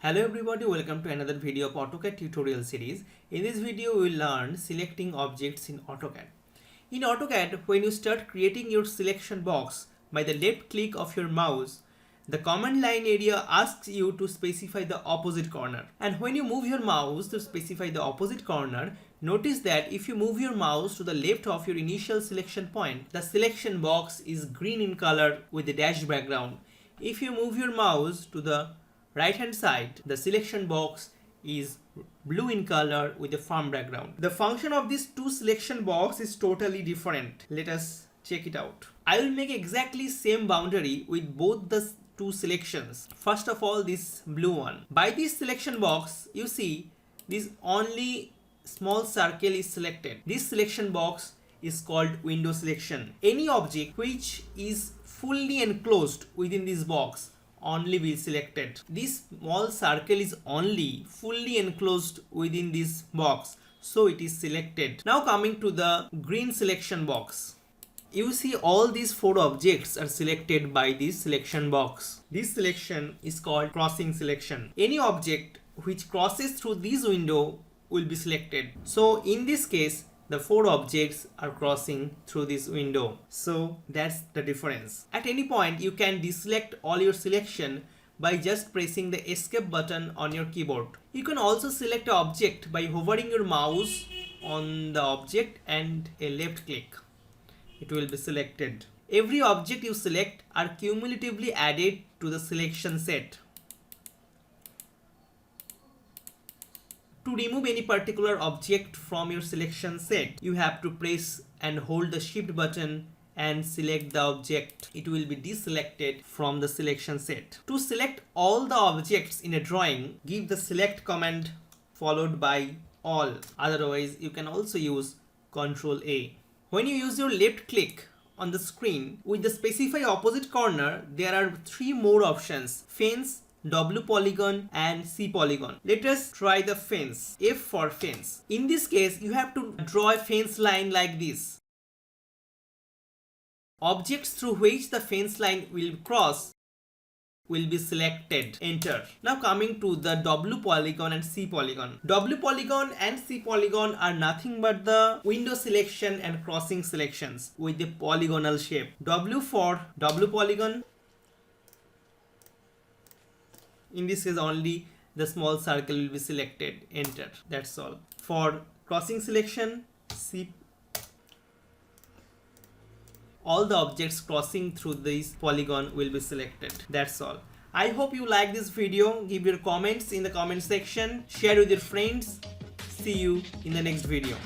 Hello everybody, welcome to another video of AutoCAD tutorial series. In this video, we will learn selecting objects in AutoCAD. In AutoCAD, when you start creating your selection box by the left click of your mouse, the command line area asks you to specify the opposite corner. And when you move your mouse to specify the opposite corner, notice that if you move your mouse to the left of your initial selection point, the selection box is green in color with a dashed background. If you move your mouse to the right hand side, the selection box is blue in color with a firm background. The function of these two selection box is totally different. Let us check it out. I will make exactly same boundary with both the two selections. First of all, this blue one. By this selection box, you see this only small circle is selected. This selection box is called window selection. Any object which is fully enclosed within this box only be selected. This small circle is only fully enclosed within this box, so it is selected. Now coming to the green selection box. You see all these four objects are selected by this selection box. This selection is called crossing selection. Any object which crosses through this window will be selected. So in this case, the four objects are crossing through this window. So that's the difference. At any point, you can deselect all your selection by just pressing the escape button on your keyboard. You can also select an object by hovering your mouse on the object and a left click. It will be selected. Every object you select are cumulatively added to the selection set. To remove any particular object from your selection set, you have to press and hold the shift button and select the object. It will be deselected from the selection set. To select all the objects in a drawing, give the select command followed by all. Otherwise, you can also use Ctrl A. When you use your left click on the screen, with the specify opposite corner, there are three more options: fence, W polygon and C polygon. Let us try the fence. F for fence. In this case, you have to draw a fence line like this. Objects through which the fence line will cross will be selected. Enter. Now coming to the W polygon and C polygon. W polygon and C polygon are nothing but the window selection and crossing selections with the polygonal shape. W for W polygon. In this case, only the small circle will be selected. Enter. That's all. For crossing selection, C, all the objects crossing through this polygon will be selected. That's all. I hope you like this video. Give your comments in the comment section. Share with your friends. See you in the next video.